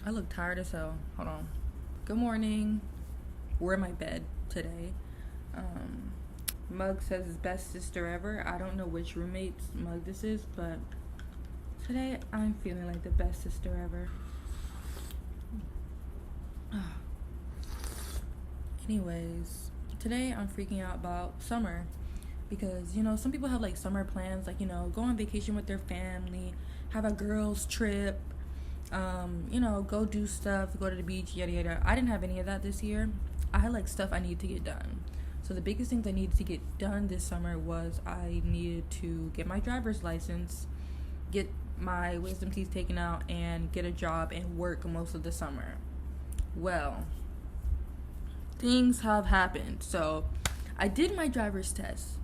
I look tired as hell. Hold on. Good morning. We're in my bed today. Mug says his best sister ever. I don't know which roommate's mug this is, but today I'm feeling like the best sister ever. Anyways, today I'm freaking out about summer because, some people have like summer plans, like, go on vacation with their family, have a girls' trip, go do stuff, go to the beach, yada yada. I didn't have any of that this year. I had like stuff I needed to get done. So the biggest things I needed to get done this summer was I needed to get my driver's license, get my wisdom teeth taken out, and get a job and work most of the summer. Well, things have happened. So I did my driver's test.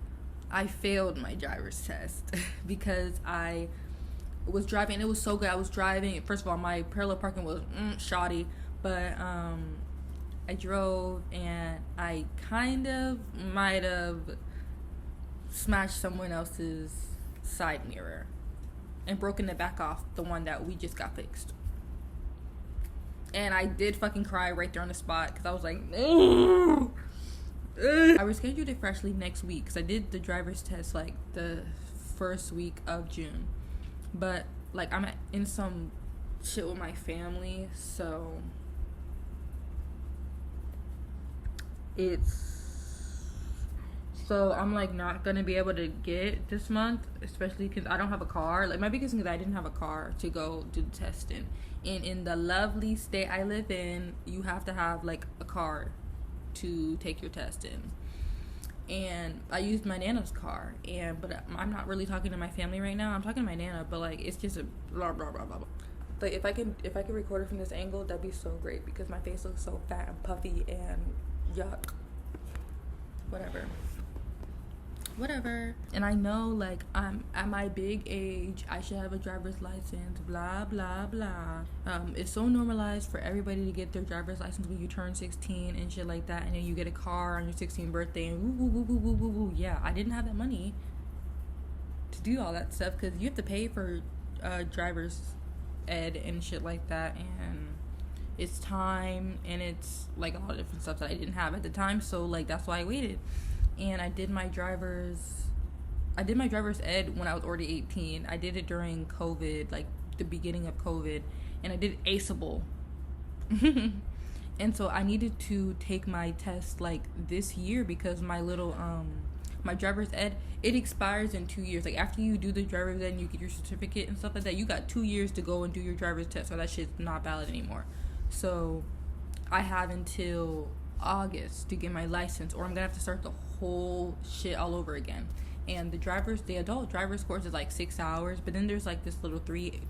I failed my driver's test because I was driving. It was so good. I was driving. First of all, my parallel parking was shoddy, but I drove and I kind of might have smashed someone else's side mirror and broken the back off the one that we just got fixed. And I did fucking cry right there on the spot because I was like, no. I rescheduled it for actually next week because I did the driver's test like the first week of June. But like I'm in some shit with my family, so I'm like not gonna be able to get this month, especially because I don't have a car. Like my biggest thing is I didn't have a car to go do the testing, and in the lovely state I live in, you have to have like a car to take your test in. And I used my nana's car, but I'm not really talking to my family right now. I'm talking to my nana, but like it's just a blah blah blah blah blah. Like if I can record it from this angle, that'd be so great because my face looks so fat and puffy and yuck. Whatever. And I know like I'm at my big age, I should have a driver's license, blah blah blah. It's so normalized for everybody to get their driver's license when you turn 16 and shit like that, and then you get a car on your 16th birthday and woo woo woo woo woo woo. Yeah, I didn't have that money to do all that stuff because you have to pay for driver's ed and shit like that, and it's time and it's like a lot of different stuff that I didn't have at the time. So like that's why I waited. And I did my driver's ed when I was already 18. I did it during COVID, like the beginning of COVID, and I did aceable. And so I needed to take my test like this year because my little my driver's ed, it expires in 2 years. Like after you do the driver's ed and you get your certificate and stuff like that, you got 2 years to go and do your driver's test, so that shit's not valid anymore. So I have until August to get my license, or I'm gonna have to start the whole shit all over again. And the adult driver's course is like 6 hours, but then there's like this little three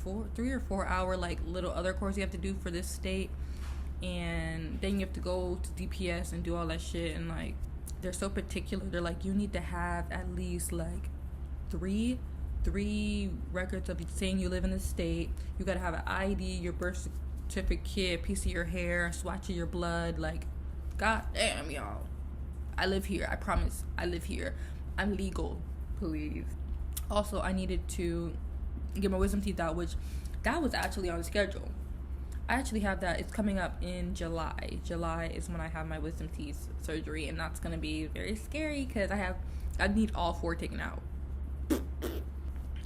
or 4 hour like little other course you have to do for this state, and then you have to go to DPS and do all that shit. And like they're so particular. They're like, you need to have at least like three records of saying you live in the state. You gotta have an ID, your birth certificate, piece of your hair, swatch of your blood. Like, god damn, y'all, I live here. I promise I live here. I'm legal, please. Also, I needed to get my wisdom teeth out, which that was actually on the schedule. I actually have that. It's coming up in July. July is when I have my wisdom teeth surgery, and that's gonna be very scary because I need all 4 taken out.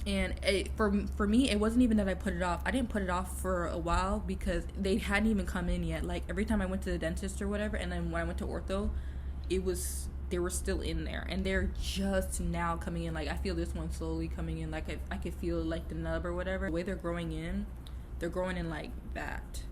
And for me, it wasn't even that I put it off. I didn't put it off for a while because they hadn't even come in yet. Like every time I went to the dentist or whatever, and then when I went to ortho, they were still in there, and they're just now coming in. Like I feel this one slowly coming in. Like I could feel like the nub or whatever. The way they're growing in like that.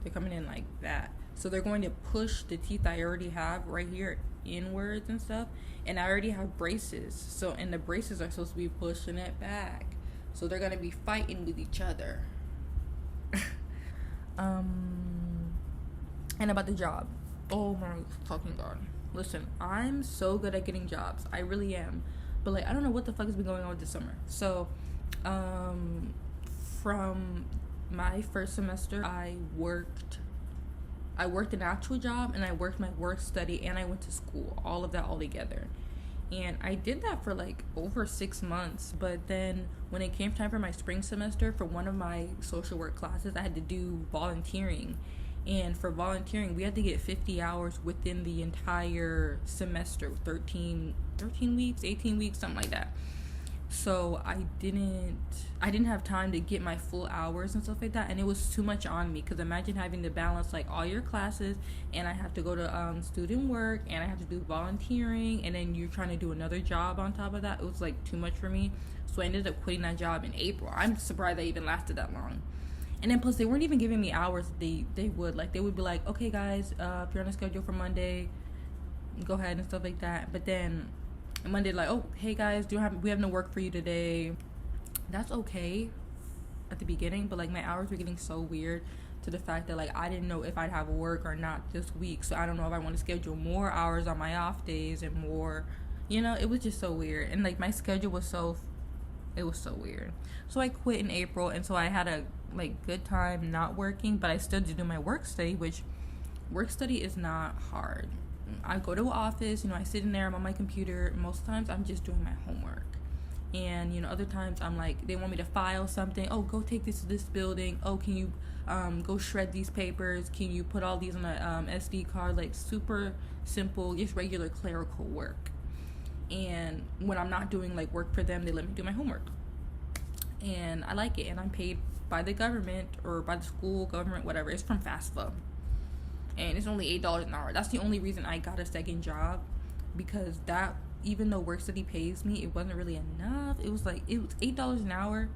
They're coming in like that. So they're going to push the teeth I already have right here inwards and stuff, and I already have braces, so, and the braces are supposed to be pushing it back, so they're gonna be fighting with each other. And about the job, oh my fucking god, listen, I'm so good at getting jobs, I really am, but like I don't know what the fuck has been going on with this summer. So from my first semester, I worked an actual job, and I worked my work study, and I went to school, all of that all together. And I did that for like over 6 months. But then when it came time for my spring semester, for one of my social work classes, I had to do volunteering. And for volunteering, we had to get 50 hours within the entire semester, 13 weeks, 18 weeks, something like that. So I didn't have time to get my full hours and stuff like that, and it was too much on me, because imagine having to balance like all your classes, and I have to go to student work, and I have to do volunteering, and then you're trying to do another job on top of that. It was like too much for me, so I ended up quitting that job in April. I'm surprised I even lasted that long. And then plus they weren't even giving me hours. They would be like, okay guys, if you're on a schedule for Monday, go ahead and stuff like that. But then Monday, like, oh hey guys, we have no work for you today. That's okay at the beginning, but like my hours were getting so weird, to the fact that like I didn't know if I'd have work or not this week. So I don't know if I want to schedule more hours on my off days and more, it was just so weird. And like my schedule was so weird. So I quit in April, and so I had a like good time not working, but I still did do my work study, which work study is not hard. I go to an office, I sit in there, I'm on my computer. Most times I'm just doing my homework. And, other times I'm like, they want me to file something. Oh, go take this to this building. Oh, can you go shred these papers? Can you put all these on a SD card? Like super simple, just regular clerical work. And when I'm not doing like work for them, they let me do my homework. And I like it. And I'm paid by the government or by the school, government, whatever. It's from FAFSA. And it's only $8 an hour. That's the only reason I got a second job, because that, even though work study pays me, it wasn't really enough. It was $8 an hour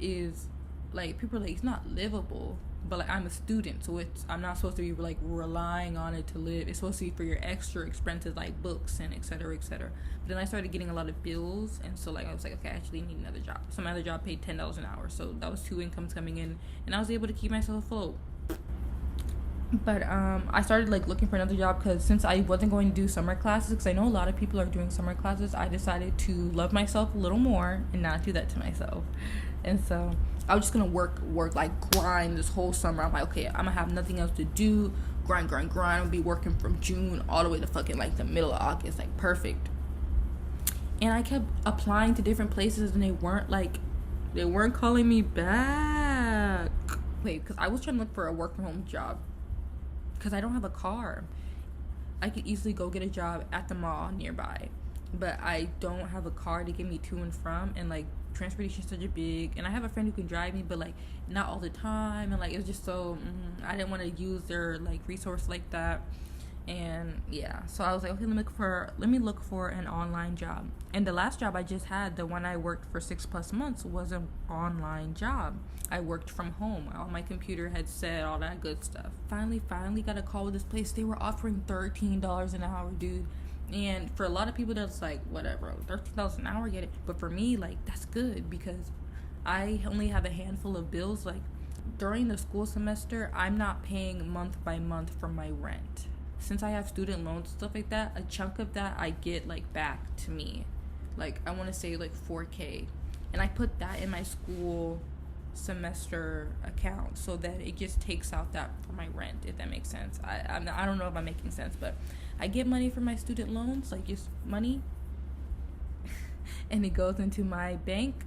is like, people are like, it's not livable, but like I'm a student, so I'm not supposed to be like relying on it to live. It's supposed to be for your extra expenses like books and etc. etc. But then I started getting a lot of bills, and so like I was like, okay, I actually need another job. So my other job paid $10 an hour, so that was 2 incomes coming in, and I was able to keep myself afloat. But I started like looking for another job, because since I wasn't going to do summer classes, because I know a lot of people are doing summer classes, I decided to love myself a little more and not do that to myself. And so I was just gonna work like grind this whole summer. I'm like, okay, I'm gonna have nothing else to do, grind. I'll be working from June all the way to fucking like the middle of August, like perfect. And I kept applying to different places, and they weren't calling me back. Wait, because I was trying to look for a work from home job, because I don't have a car. I could easily go get a job at the mall nearby, but I don't have a car to get me to and from, and like transportation is such a big, and I have a friend who can drive me, but like not all the time, and like it was just so I didn't want to use their like resource like that. And yeah, so I was like, okay, let me look for an online job. And the last job I just had, the one I worked for 6+ months, was an online job. I worked from home on my computer, headset, all that good stuff. Finally got a call with this place. They were offering $13 an hour, dude. And for a lot of people, that's like, whatever, $13 an hour, get it. But for me, like, that's good, because I only have a handful of bills. Like during the school semester, I'm not paying month by month for my rent. Since I have student loans and stuff like that, a chunk of that I get like back to me. Like I want to say like $4,000, and I put that in my school semester account, so that it just takes out that for my rent, if that makes sense. I don't know if I'm making sense, but I get money from my student loans, like just money, and it goes into my bank,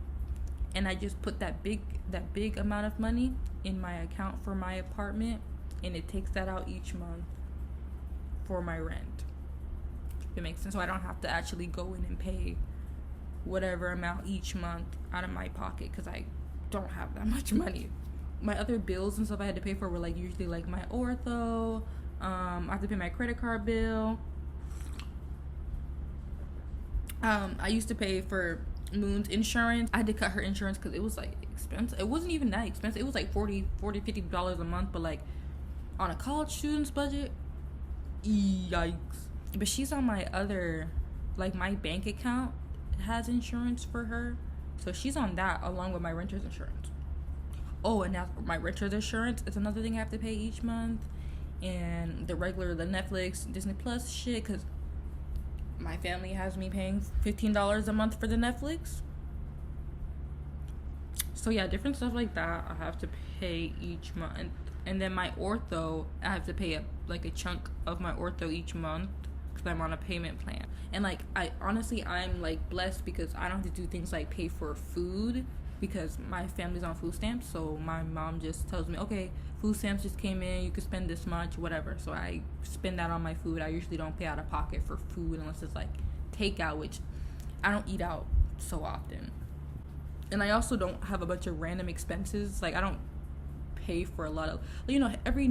and I just put that big amount of money in my account for my apartment, and it takes that out each month for my rent. If it makes sense. So I don't have to actually go in and pay whatever amount each month out of my pocket, because I don't have that much money. My other bills and stuff I had to pay for were like usually like my ortho. I have to pay my credit card bill. I used to pay for Moon's insurance. I had to cut her insurance because it was like expensive. It wasn't even that expensive. It was like $50 a month, but like on a college student's budget, yikes. But she's on my other, like my bank account has insurance for her, so she's on that along with my renter's insurance. Oh, and now my renter's insurance is another thing I have to pay each month, and the Netflix, Disney Plus shit, because my family has me paying $15 a month for the Netflix. So yeah, different stuff like that I have to pay each month. And then my ortho, I have to pay a chunk of my ortho each month. because I'm on a payment plan. And like I'm like blessed because I don't have to do things like pay for food because my family's on food stamps. So my mom just tells me, okay, food stamps just came in, you can spend this much, whatever. So I spend that on my food. I usually don't pay out of pocket for food unless it's like takeout, which I don't eat out so often. And I also don't have a bunch of random expenses. Like I don't pay for a lot of, every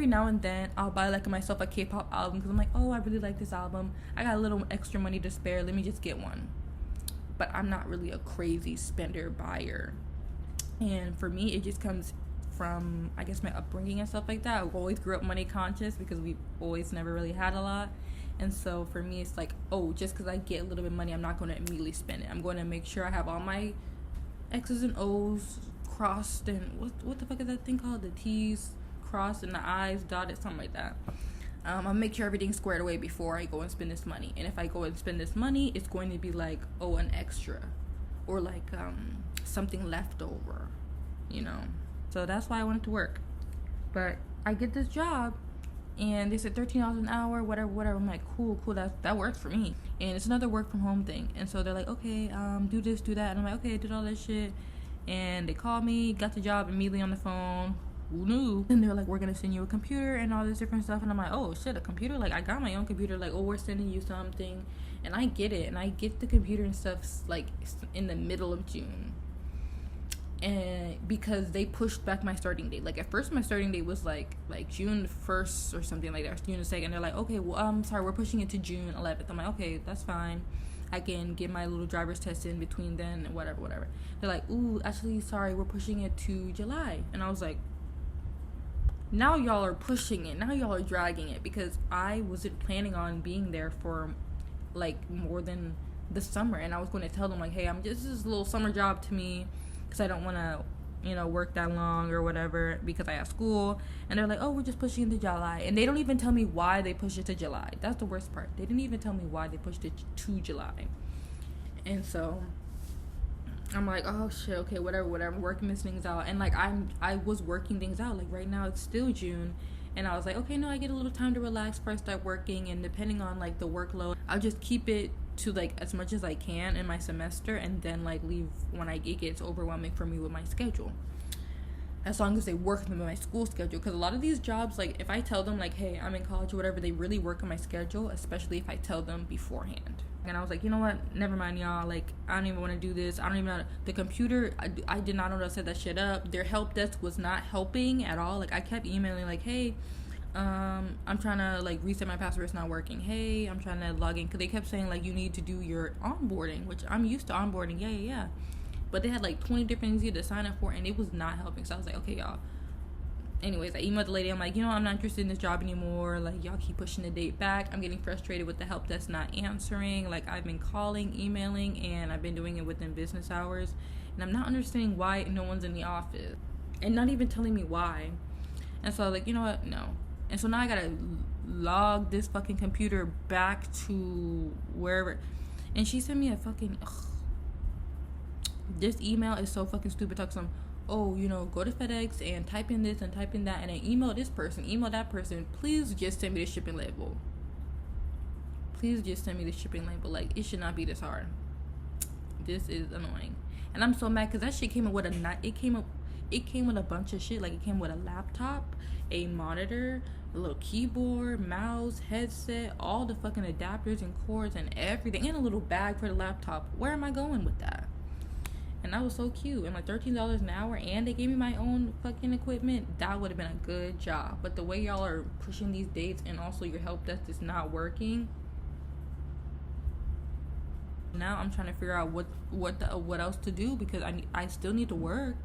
now and then I'll buy like myself a K-pop album because I'm like, oh, I really like this album, I got a little extra money to spare, let me just get one. But I'm not really a crazy spender buyer. And for me, it just comes from, I guess, my upbringing and stuff like that. I always grew up money conscious because we always never really had a lot. And so for me, it's like, oh, just because I get a little bit of money, I'm not going to immediately spend it. I'm going to make sure I have all my X's and O's crossed, and what the fuck is that thing called? The T's crossed and the I's dotted, something like that. I'll make sure everything's squared away before I go and spend this money. And if I go and spend this money, it's going to be like, oh, an extra, or like something left over, So that's why I wanted to work. But I get this job, and they said $13 an hour, whatever. I'm like, cool, that works for me. And it's another work from home thing. And so they're like, okay, do this, do that. And I'm like, okay, I did all that shit. And they called me, got the job immediately on the phone. Who knew? And they were like, we're gonna send you a computer and all this different stuff. And I'm like, oh shit, a computer? Like I got my own computer. Like, oh, we're sending you something. And I get it. And I get the computer and stuff like in the middle of June. And because they pushed back my starting date. Like at first my starting date was like June 1st or something like that, June 2nd. They're like, okay, well, I'm sorry, we're pushing it to June 11th. I'm like, okay, that's fine. I can get my little driver's test in between then and whatever. They're like, ooh, actually, sorry, we're pushing it to July. And I was like, now y'all are pushing it. Now y'all are dragging it, because I wasn't planning on being there for like more than the summer. And I was going to tell them like, hey, this is a little summer job to me because I don't want to, work that long or whatever because I have school. And they're like, oh, we're just pushing it to July. And they don't even tell me why they pushed it to July. That's the worst part. They didn't even tell me why they pushed it to July. And so I'm like, oh shit, okay, whatever, I'm working these things out. And like I was working things out. Like right now it's still June, and I was like, okay, no, I get a little time to relax before I start working. And depending on like the workload, I'll just keep it to like as much as I can in my semester, and then like leave when it gets overwhelming for me with my schedule, as long as they work with my school schedule. Because a lot of these jobs, like if I tell them like, hey, I'm in college or whatever, they really work on my schedule, especially if I tell them beforehand. And I was like, you know what, never mind, y'all, like I don't even want to do this. I don't even know the computer. I did not know how to set that shit up. Their help desk was not helping at all. Like I kept emailing like, hey, I'm trying to like reset my password, it's not working. Hey, I'm trying to log in, because they kept saying like you need to do your onboarding, which I'm used to onboarding. Yeah, but they had like 20 different things you had to sign up for, and it was not helping. So I was like, okay, y'all. Anyways, I emailed the lady. I'm like, I'm not interested in this job anymore. Like, y'all keep pushing the date back. I'm getting frustrated with the help that's not answering. Like, I've been calling, emailing, and I've been doing it within business hours, and I'm not understanding why no one's in the office, and not even telling me why. And so I was like, you know what, no. And so now I gotta log this fucking computer back to wherever. And she sent me a fucking this email is so fucking stupid. Talk some, oh, go to FedEx and type in this and type in that, and then email this person, email that person. Please just send me the shipping label. Please just send me the shipping label. Like, it should not be this hard. This is annoying. And I'm so mad because that shit came with it came with a bunch of shit. Like, it came with a laptop, a monitor, a little keyboard, mouse, headset, all the fucking adapters and cords and everything, and a little bag for the laptop. Where am I going with that? And that was so cute. And like $13 an hour, and they gave me my own fucking equipment. That would have been a good job. But the way y'all are pushing these dates, and also your help desk is not working. Now I'm trying to figure out what else to do, because I still need to work,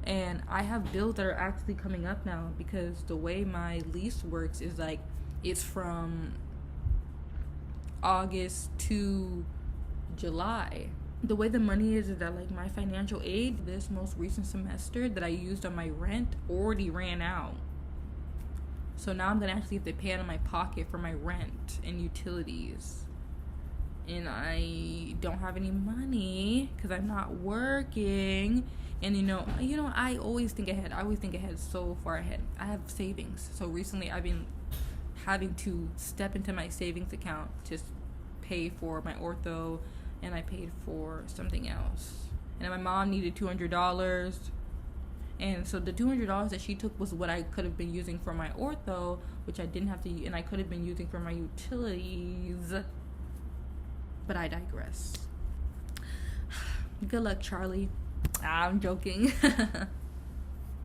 and I have bills that are actually coming up now, because the way my lease works is like it's from August to July. The way the money is that like my financial aid this most recent semester that I used on my rent already ran out. So now I'm gonna actually have to pay out of my pocket for my rent and utilities. And I don't have any money because I'm not working. And I always think ahead. I always think ahead, so far ahead. I have savings. So recently I've been having to step into my savings account to pay for my ortho, and I paid for something else. And my mom needed $200. And so the $200 that she took was what I could have been using for my ortho, which I didn't have to, and I could have been using for my utilities. But I digress. Good luck, Charlie. I'm joking.